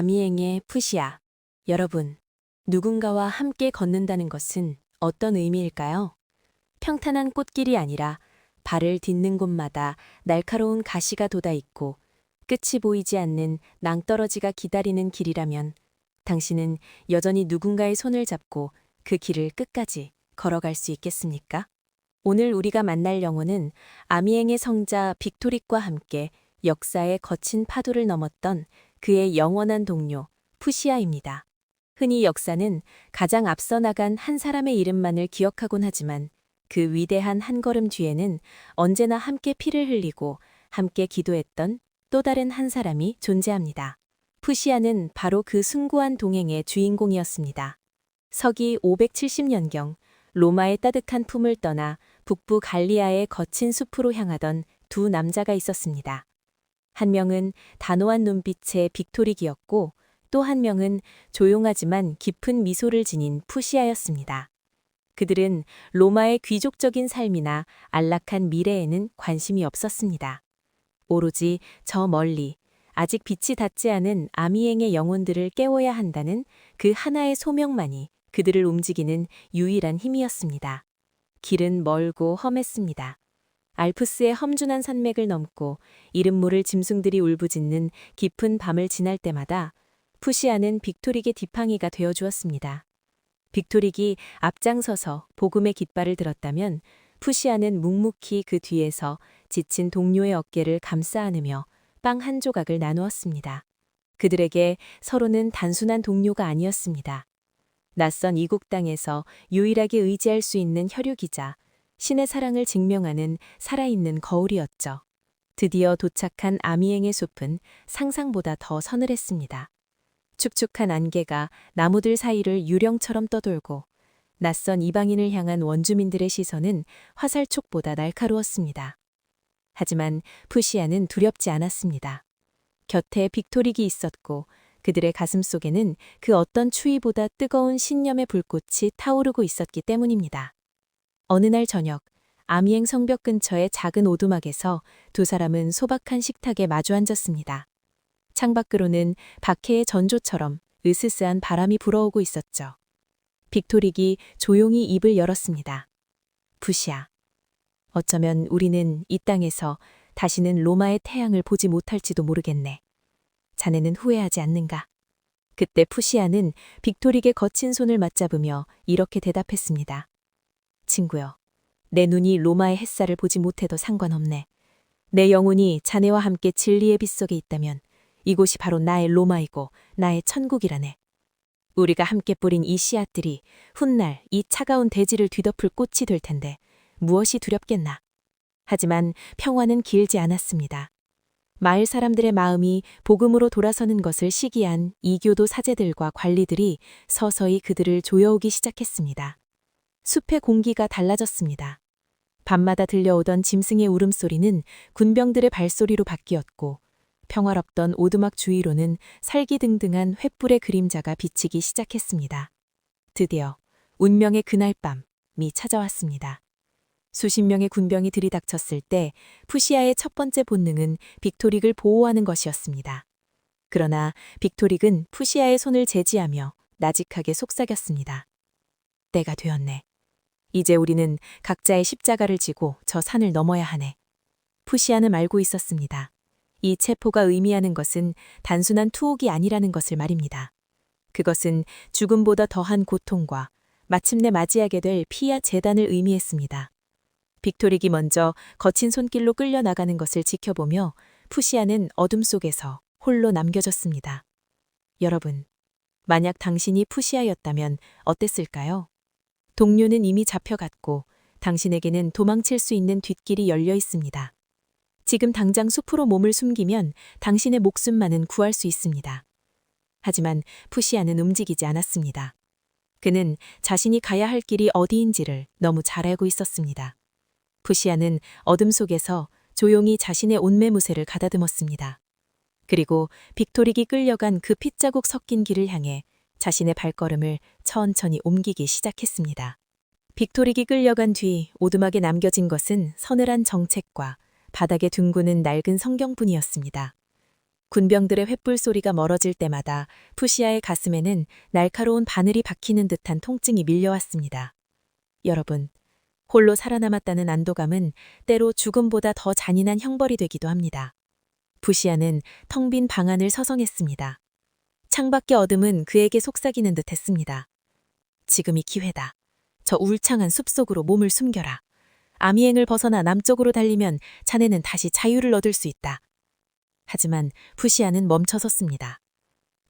아미엥의 푸시아. 여러분, 누군가와 함께 걷는다는 것은 어떤 의미일까요? 평탄한 꽃길이 아니라 발을 딛는 곳마다 날카로운 가시가 돋아있고 끝이 보이지 않는 낭떠러지가 기다리는 길이라면 당신은 여전히 누군가의 손을 잡고 그 길을 끝까지 걸어갈 수 있겠습니까? 오늘 우리가 만날 영혼은 아미엥의 성자 빅토릭과 함께 역사의 거친 파도를 넘었던 그의 영원한 동료 푸시아입니다. 흔히 역사는 가장 앞서 나간 한 사람의 이름만을 기억하곤 하지만 그 위대한 한 걸음 뒤에는 언제나 함께 피를 흘리고 함께 기도했던 또 다른 한 사람이 존재합니다. 푸시아는 바로 그 숭고한 동행의 주인공이었습니다. 서기 570년경 로마의 따뜻한 품을 떠나 북부 갈리아의 거친 숲으로 향하던 두 남자가 있었습니다. 한 명은 단호한 눈빛의 빅토릭이었고 또 한 명은 조용하지만 깊은 미소를 지닌 푸시아였습니다. 그들은 로마의 귀족적인 삶이나 안락한 미래에는 관심이 없었습니다. 오로지 저 멀리 아직 빛이 닿지 않은 아미엥의 영혼들을 깨워야 한다는 그 하나의 소명만이 그들을 움직이는 유일한 힘이었습니다. 길은 멀고 험했습니다. 알프스의 험준한 산맥을 넘고 이름 모를 짐승들이 울부짖는 깊은 밤을 지날 때마다 푸시아는 빅토릭의 지팡이가 되어주었습니다. 빅토릭이 앞장서서 복음의 깃발을 들었다면 푸시아는 묵묵히 그 뒤에서 지친 동료의 어깨를 감싸 안으며 빵 한 조각을 나누었습니다. 그들에게 서로는 단순한 동료가 아니었습니다. 낯선 이국 땅에서 유일하게 의지할 수 있는 혈육이자 신의 사랑을 증명하는 살아있는 거울이었죠. 드디어 도착한 아미엥의 숲은 상상보다 더 서늘했습니다. 축축한 안개가 나무들 사이를 유령처럼 떠돌고 낯선 이방인을 향한 원주민들의 시선은 화살촉보다 날카로웠습니다. 하지만 푸시아는 두렵지 않았습니다. 곁에 빅토릭이 있었고 그들의 가슴 속에는 그 어떤 추위보다 뜨거운 신념의 불꽃이 타오르고 있었기 때문입니다. 어느 날 저녁, 아미엥 성벽 근처의 작은 오두막에서 두 사람은 소박한 식탁에 마주 앉았습니다. 창밖으로는 박해의 전조처럼 으스스한 바람이 불어오고 있었죠. 빅토릭이 조용히 입을 열었습니다. 푸시아, 어쩌면 우리는 이 땅에서 다시는 로마의 태양을 보지 못할지도 모르겠네. 자네는 후회하지 않는가? 그때 푸시아는 빅토릭의 거친 손을 맞잡으며 이렇게 대답했습니다. 친구여, 내 눈이 로마의 햇살을 보지 못해도 상관없네. 내 영혼이 자네와 함께 진리의 빛 속에 있다면 이곳이 바로 나의 로마이고 나의 천국이라네. 우리가 함께 뿌린 이 씨앗들이 훗날 이 차가운 대지를 뒤덮을 꽃이 될 텐데 무엇이 두렵겠나. 하지만 평화는 길지 않았습니다. 마을 사람들의 마음이 복음으로 돌아서는 것을 시기한 이교도 사제들과 관리들이 서서히 그들을 조여오기 시작했습니다. 숲의 공기가 달라졌습니다. 밤마다 들려오던 짐승의 울음소리는 군병들의 발소리로 바뀌었고 평화롭던 오두막 주위로는 살기등등한 횃불의 그림자가 비치기 시작했습니다. 드디어 운명의 그날 밤이 찾아왔습니다. 수십 명의 군병이 들이닥쳤을 때 푸시아의 첫 번째 본능은 빅토릭을 보호하는 것이었습니다. 그러나 빅토릭은 푸시아의 손을 제지하며 나직하게 속삭였습니다. 때가 되었네. 이제 우리는 각자의 십자가를 지고 저 산을 넘어야 하네. 푸시아는 알고 있었습니다. 이 체포가 의미하는 것은 단순한 투옥이 아니라는 것을 말입니다. 그것은 죽음보다 더한 고통과 마침내 맞이하게 될 피와 재단을 의미했습니다. 빅토릭이 먼저 거친 손길로 끌려나가는 것을 지켜보며 푸시아는 어둠 속에서 홀로 남겨졌습니다. 여러분, 만약 당신이 푸시아였다면 어땠을까요? 동료는 이미 잡혀갔고 당신에게는 도망칠 수 있는 뒷길이 열려 있습니다. 지금 당장 숲으로 몸을 숨기면 당신의 목숨만은 구할 수 있습니다. 하지만 푸시아는 움직이지 않았습니다. 그는 자신이 가야 할 길이 어디인지를 너무 잘 알고 있었습니다. 푸시아는 어둠 속에서 조용히 자신의 옷매무새를 가다듬었습니다. 그리고 빅토릭이 끌려간 그 핏자국 섞인 길을 향해 자신의 발걸음을 천천히 옮기기 시작했습니다. 빅토릭이 끌려간 뒤 오두막에 남겨진 것은 서늘한 정책과 바닥에 둥그는 낡은 성경뿐이었습니다. 군병들의 횃불 소리가 멀어질 때마다 푸시아의 가슴에는 날카로운 바늘이 박히는 듯한 통증이 밀려왔습니다. 여러분, 홀로 살아남았다는 안도감은 때로 죽음보다 더 잔인한 형벌이 되기도 합니다. 푸시아는 텅 빈 방 안을 서성했습니다. 창밖의 어둠은 그에게 속삭이는 듯 했습니다. 지금이 기회다. 저 울창한 숲속으로 몸을 숨겨라. 아미행을 벗어나 남쪽으로 달리면 자네는 다시 자유를 얻을 수 있다. 하지만 푸시아는 멈춰섰습니다.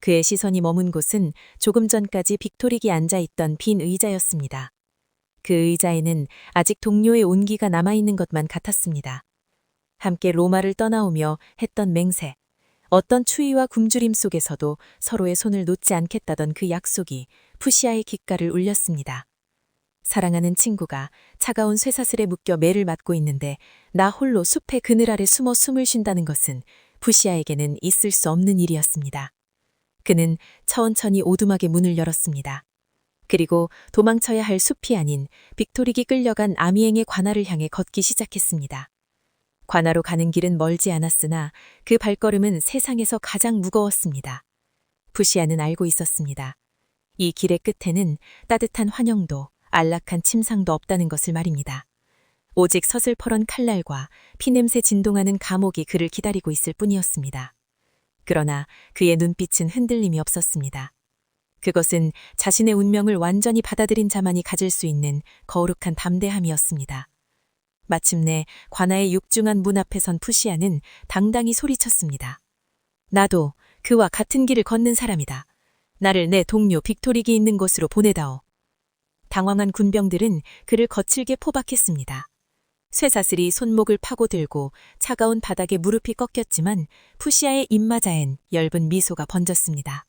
그의 시선이 머문 곳은 조금 전까지 빅토릭이 앉아있던 빈 의자였습니다. 그 의자에는 아직 동료의 온기가 남아있는 것만 같았습니다. 함께 로마를 떠나오며 했던 맹세, 어떤 추위와 굶주림 속에서도 서로의 손을 놓지 않겠다던 그 약속이 푸시아의 귓가를 울렸습니다. 사랑하는 친구가 차가운 쇠사슬에 묶여 매를 맞고 있는데 나 홀로 숲의 그늘 아래 숨어 숨을 쉰다는 것은 푸시아에게는 있을 수 없는 일이었습니다. 그는 천천히 오두막의 문을 열었습니다. 그리고 도망쳐야 할 숲이 아닌 빅토릭이 끌려간 아미행의 관아를 향해 걷기 시작했습니다. 관아로 가는 길은 멀지 않았으나 그 발걸음은 세상에서 가장 무거웠습니다. 푸시아는 알고 있었습니다. 이 길의 끝에는 따뜻한 환영도 안락한 침상도 없다는 것을 말입니다. 오직 서슬퍼런 칼날과 피냄새 진동하는 감옥이 그를 기다리고 있을 뿐이었습니다. 그러나 그의 눈빛은 흔들림이 없었습니다. 그것은 자신의 운명을 완전히 받아들인 자만이 가질 수 있는 거룩한 담대함이었습니다. 마침내 관아의 육중한 문 앞에 선 푸시아는 당당히 소리쳤습니다. 나도 그와 같은 길을 걷는 사람이다. 나를 내 동료 빅토릭이 있는 곳으로 보내다오. 당황한 군병들은 그를 거칠게 포박했습니다. 쇠사슬이 손목을 파고들고 차가운 바닥에 무릎이 꺾였지만 푸시아의 입마자엔 엷은 미소가 번졌습니다.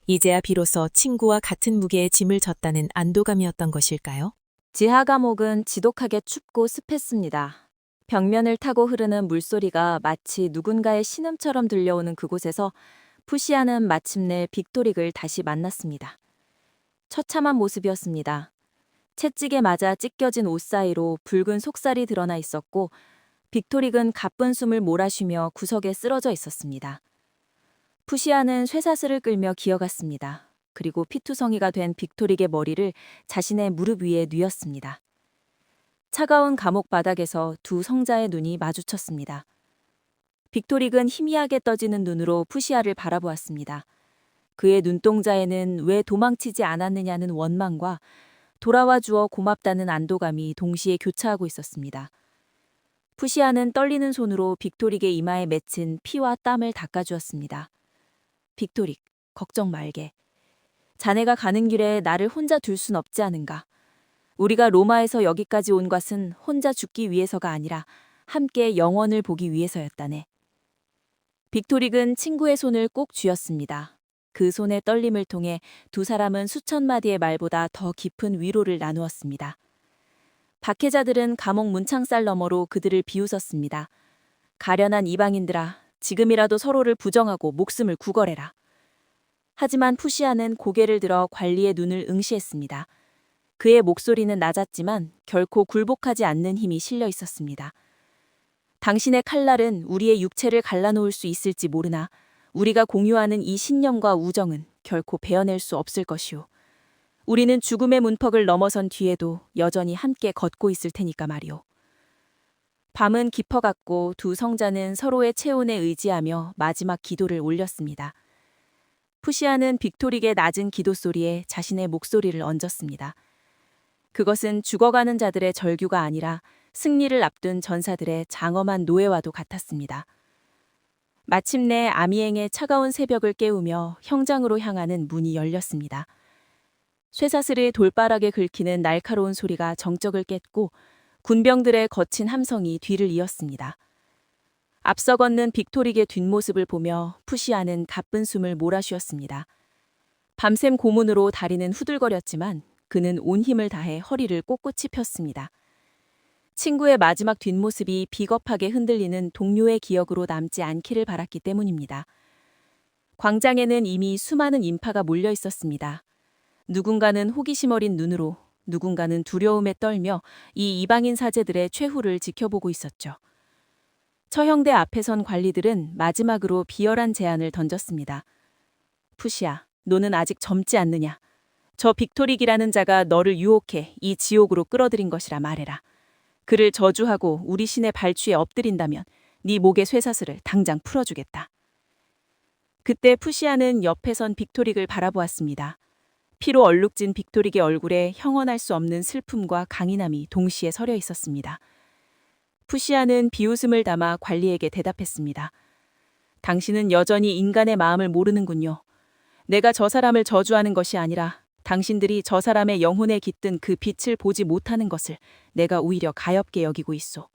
이제야 비로소 친구와 같은 무게의 짐을 졌다는 안도감이었던 것일까요? 지하 감옥은 지독하게 춥고 습했습니다. 벽면을 타고 흐르는 물소리가 마치 누군가의 신음처럼 들려오는 그곳에서 푸시아는 마침내 빅토릭을 다시 만났습니다. 처참한 모습이었습니다. 채찍에 맞아 찢겨진 옷 사이로 붉은 속살이 드러나 있었고 빅토릭은 가쁜 숨을 몰아쉬며 구석에 쓰러져 있었습니다. 푸시아는 쇠사슬을 끌며 기어갔습니다. 그리고 피투성이가 된 빅토릭의 머리를 자신의 무릎 위에 뉘었습니다. 차가운 감옥 바닥에서 두 성자의 눈이 마주쳤습니다. 빅토릭은 희미하게 떠지는 눈으로 푸시아를 바라보았습니다. 그의 눈동자에는 왜 도망치지 않았느냐는 원망과 돌아와 주어 고맙다는 안도감이 동시에 교차하고 있었습니다. 푸시아는 떨리는 손으로 빅토릭의 이마에 맺힌 피와 땀을 닦아주었습니다. 빅토릭, 걱정 말게. 자네가 가는 길에 나를 혼자 둘 순 없지 않은가. 우리가 로마에서 여기까지 온 것은 혼자 죽기 위해서가 아니라 함께 영원을 보기 위해서였다네. 빅토릭은 친구의 손을 꼭 쥐었습니다. 그 손의 떨림을 통해 두 사람은 수천 마디의 말보다 더 깊은 위로를 나누었습니다. 박해자들은 감옥 문창살 너머로 그들을 비웃었습니다. 가련한 이방인들아, 지금이라도 서로를 부정하고 목숨을 구걸해라. 하지만 푸시아는 고개를 들어 관리의 눈을 응시했습니다. 그의 목소리는 낮았지만 결코 굴복하지 않는 힘이 실려 있었습니다. 당신의 칼날은 우리의 육체를 갈라놓을 수 있을지 모르나 우리가 공유하는 이 신념과 우정은 결코 베어낼 수 없을 것이오. 우리는 죽음의 문턱을 넘어선 뒤에도 여전히 함께 걷고 있을 테니까 말이오. 밤은 깊어갔고 두 성자는 서로의 체온에 의지하며 마지막 기도를 올렸습니다. 푸시아는 빅토릭의 낮은 기도 소리에 자신의 목소리를 얹었습니다. 그것은 죽어가는 자들의 절규가 아니라 승리를 앞둔 전사들의 장엄한 노예와도 같았습니다. 마침내 아미행의 차가운 새벽을 깨우며 형장으로 향하는 문이 열렸습니다. 쇠사슬의 돌바락에 긁히는 날카로운 소리가 정적을 깼고 군병들의 거친 함성이 뒤를 이었습니다. 앞서 걷는 빅토릭의 뒷모습을 보며 푸시아는 가쁜 숨을 몰아쉬었습니다. 밤샘 고문으로 다리는 후들거렸지만 그는 온 힘을 다해 허리를 꼿꼿이 폈습니다. 친구의 마지막 뒷모습이 비겁하게 흔들리는 동료의 기억으로 남지 않기를 바랐기 때문입니다. 광장에는 이미 수많은 인파가 몰려 있었습니다. 누군가는 호기심 어린 눈으로, 누군가는 두려움에 떨며 이 이방인 사제들의 최후를 지켜보고 있었죠. 처형대 앞에 선 관리들은 마지막으로 비열한 제안을 던졌습니다. 푸시야, 너는 아직 젊지 않느냐? 저 빅토릭이라는 자가 너를 유혹해 이 지옥으로 끌어들인 것이라 말해라. 그를 저주하고 우리 신의 발취에 엎드린다면 네 목의 쇠사슬을 당장 풀어주겠다. 그때 푸시아는 옆에 선 빅토릭을 바라보았습니다. 피로 얼룩진 빅토릭의 얼굴에 형언할 수 없는 슬픔과 강인함이 동시에 서려 있었습니다. 푸시아는 비웃음을 담아 관리에게 대답했습니다. 당신은 여전히 인간의 마음을 모르는군요. 내가 저 사람을 저주하는 것이 아니라 당신들이 저 사람의 영혼에 깃든 그 빛을 보지 못하는 것을 내가 오히려 가엾게 여기고 있소.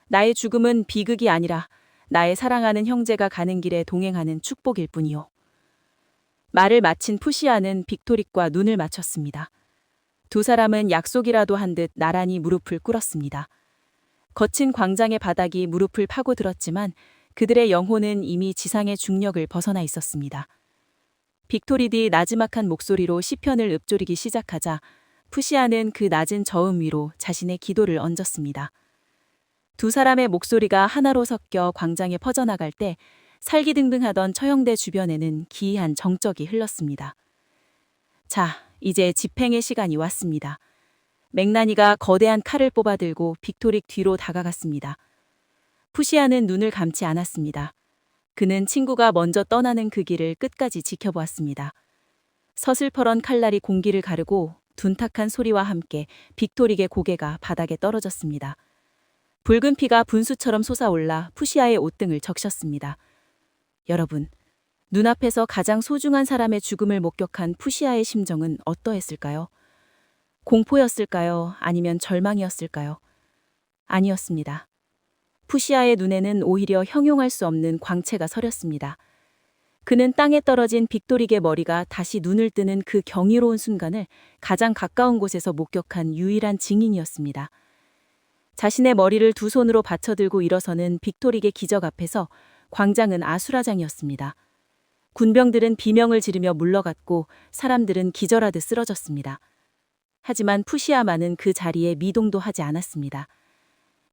나의 죽음은 비극이 아니라 나의 사랑하는 형제가 가는 길에 동행하는 축복일 뿐이요. 말을 마친 푸시아는 빅토릭과 눈을 맞췄습니다. 두 사람은 약속이라도 한 듯 나란히 무릎을 꿇었습니다. 거친 광장의 바닥이 무릎을 파고들었지만 그들의 영혼은 이미 지상의 중력을 벗어나 있었습니다. 빅토리디 나지막한 목소리로 시편을 읊조리기 시작하자 푸시아는 그 낮은 저음 위로 자신의 기도를 얹었습니다. 두 사람의 목소리가 하나로 섞여 광장에 퍼져나갈 때 살기등등하던 처형대 주변에는 기이한 정적이 흘렀습니다. 자, 이제 집행의 시간이 왔습니다. 맥나니가 거대한 칼을 뽑아들고 빅토릭 뒤로 다가갔습니다. 푸시아는 눈을 감지 않았습니다. 그는 친구가 먼저 떠나는 그 길을 끝까지 지켜보았습니다. 서슬퍼런 칼날이 공기를 가르고 둔탁한 소리와 함께 빅토릭의 고개가 바닥에 떨어졌습니다. 붉은 피가 분수처럼 솟아올라 푸시아의 옷등을 적셨습니다. 여러분, 눈앞에서 가장 소중한 사람의 죽음을 목격한 푸시아의 심정은 어떠했을까요? 공포였을까요? 아니면 절망이었을까요? 아니었습니다. 푸시아의 눈에는 오히려 형용할 수 없는 광채가 서렸습니다. 그는 땅에 떨어진 빅토릭의 머리가 다시 눈을 뜨는 그 경이로운 순간을 가장 가까운 곳에서 목격한 유일한 증인이었습니다. 자신의 머리를 두 손으로 받쳐들고 일어서는 빅토릭의 기적 앞에서 광장은 아수라장이었습니다. 군병들은 비명을 지르며 물러갔고 사람들은 기절하듯 쓰러졌습니다. 하지만 푸시아만은 그 자리에 미동도 하지 않았습니다.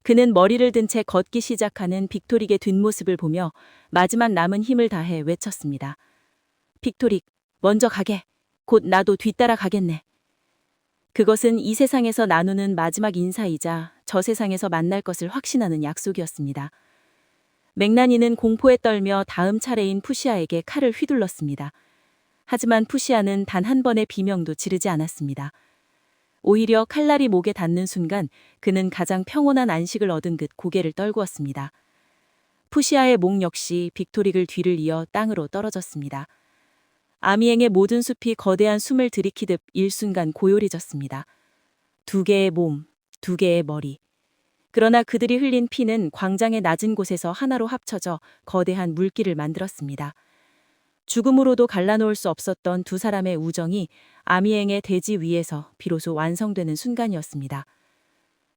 그는 머리를 든 채 걷기 시작하는 빅토릭의 뒷모습을 보며 마지막 남은 힘을 다해 외쳤습니다. 빅토릭, 먼저 가게. 곧 나도 뒤따라 가겠네. 그것은 이 세상에서 나누는 마지막 인사이자 저 세상에서 만날 것을 확신하는 약속이었습니다. 맥나니는 공포에 떨며 다음 차례인 푸시아에게 칼을 휘둘렀습니다. 하지만 푸시아는 단 한 번의 비명도 지르지 않았습니다. 오히려 칼날이 목에 닿는 순간 그는 가장 평온한 안식을 얻은 듯 고개를 떨구었습니다. 푸시아의 목 역시 빅토릭을 뒤를 이어 땅으로 떨어졌습니다. 아미행의 모든 숲이 거대한 숨을 들이키듯 일순간 고요해졌습니다. 두 개의 몸, 두 개의 머리. 그러나 그들이 흘린 피는 광장의 낮은 곳에서 하나로 합쳐져 거대한 물길을 만들었습니다. 죽음으로도 갈라놓을 수 없었던 두 사람의 우정이 아미행의 대지 위에서 비로소 완성되는 순간이었습니다.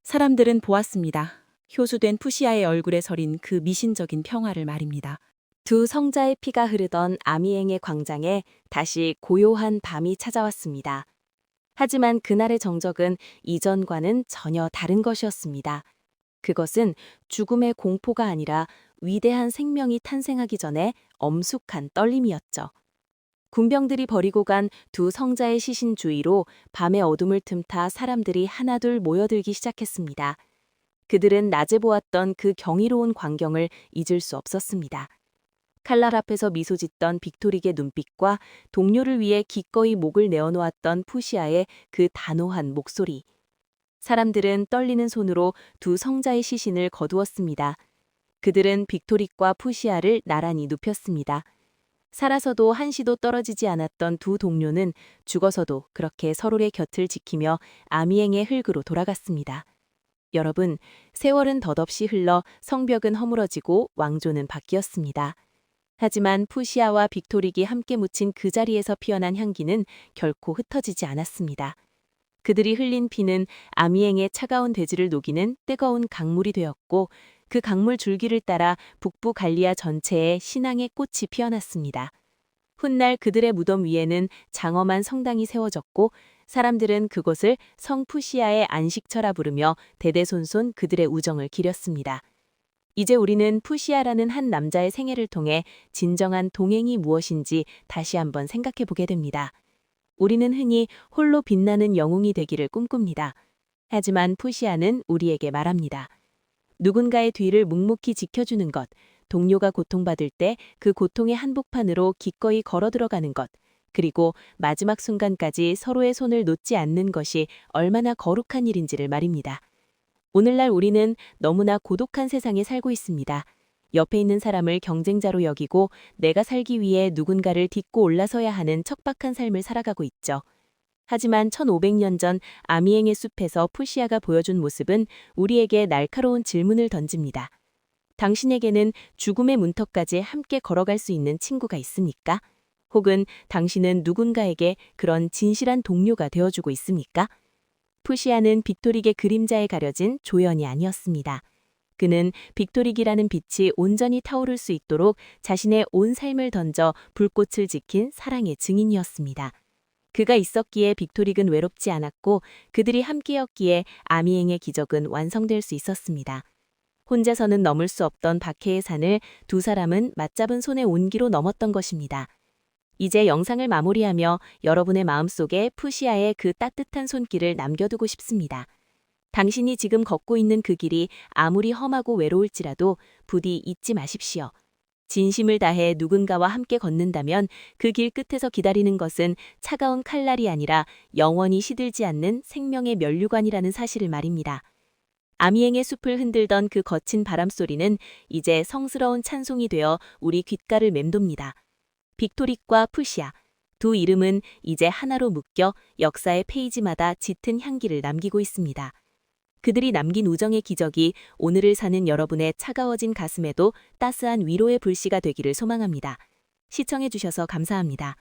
사람들은 보았습니다. 효수된 푸시아의 얼굴에 서린 그 미신적인 평화를 말입니다. 두 성자의 피가 흐르던 아미행의 광장에 다시 고요한 밤이 찾아왔습니다. 하지만 그날의 정적은 이전과는 전혀 다른 것이었습니다. 그것은 죽음의 공포가 아니라 위대한 생명이 탄생하기 전에 엄숙한 떨림이었죠. 군병들이 버리고 간 두 성자의 시신 주위로 밤의 어둠을 틈타 사람들이 하나둘 모여들기 시작했습니다. 그들은 낮에 보았던 그 경이로운 광경을 잊을 수 없었습니다. 칼날 앞에서 미소 짓던 빅토릭의 눈빛과 동료를 위해 기꺼이 목을 내어놓았던 푸시아의 그 단호한 목소리. 사람들은 떨리는 손으로 두 성자의 시신을 거두었습니다. 그들은 빅토릭과 푸시아를 나란히 눕혔습니다. 살아서도 한시도 떨어지지 않았던 두 동료는 죽어서도 그렇게 서로의 곁을 지키며 아미행의 흙으로 돌아갔습니다. 여러분, 세월은 덧없이 흘러 성벽은 허물어지고 왕조는 바뀌었습니다. 하지만 푸시아와 빅토릭이 함께 묻힌 그 자리에서 피어난 향기는 결코 흩어지지 않았습니다. 그들이 흘린 피는 아미행의 차가운 대지를 녹이는 뜨거운 강물이 되었고 그 강물 줄기를 따라 북부 갈리아 전체에 신앙의 꽃이 피어났습니다. 훗날 그들의 무덤 위에는 장엄한 성당이 세워졌고 사람들은 그곳을 성 푸시아의 안식처라 부르며 대대손손 그들의 우정을 기렸습니다. 이제 우리는 푸시아라는 한 남자의 생애를 통해 진정한 동행이 무엇인지 다시 한번 생각해 보게 됩니다. 우리는 흔히 홀로 빛나는 영웅이 되기를 꿈꿉니다. 하지만 푸시아는 우리에게 말합니다. 누군가의 뒤를 묵묵히 지켜주는 것, 동료가 고통받을 때 그 고통의 한복판으로 기꺼이 걸어 들어가는 것, 그리고 마지막 순간까지 서로의 손을 놓지 않는 것이 얼마나 거룩한 일인지를 말입니다. 오늘날 우리는 너무나 고독한 세상에 살고 있습니다. 옆에 있는 사람을 경쟁자로 여기고 내가 살기 위해 누군가를 딛고 올라서야 하는 척박한 삶을 살아가고 있죠. 하지만 1500년 전 아미행의 숲에서 푸시아가 보여준 모습은 우리에게 날카로운 질문을 던집니다. 당신에게는 죽음의 문턱까지 함께 걸어갈 수 있는 친구가 있습니까? 혹은 당신은 누군가에게 그런 진실한 동료가 되어주고 있습니까? 푸시아는 빅토릭의 그림자에 가려진 조연이 아니었습니다. 그는 빅토릭이라는 빛이 온전히 타오를 수 있도록 자신의 온 삶을 던져 불꽃을 지킨 사랑의 증인이었습니다. 그가 있었기에 빅토릭은 외롭지 않았고 그들이 함께였기에 아미행의 기적은 완성될 수 있었습니다. 혼자서는 넘을 수 없던 박해의 산을 두 사람은 맞잡은 손의 온기로 넘었던 것입니다. 이제 영상을 마무리하며 여러분의 마음속에 푸시아의 그 따뜻한 손길을 남겨두고 싶습니다. 당신이 지금 걷고 있는 그 길이 아무리 험하고 외로울지라도 부디 잊지 마십시오. 진심을 다해 누군가와 함께 걷는다면 그 길 끝에서 기다리는 것은 차가운 칼날이 아니라 영원히 시들지 않는 생명의 면류관이라는 사실을 말입니다. 아미행의 숲을 흔들던 그 거친 바람소리는 이제 성스러운 찬송이 되어 우리 귓가를 맴돕니다. 빅토릭과 푸시아, 두 이름은 이제 하나로 묶여 역사의 페이지마다 짙은 향기를 남기고 있습니다. 그들이 남긴 우정의 기적이 오늘을 사는 여러분의 차가워진 가슴에도 따스한 위로의 불씨가 되기를 소망합니다. 시청해주셔서 감사합니다.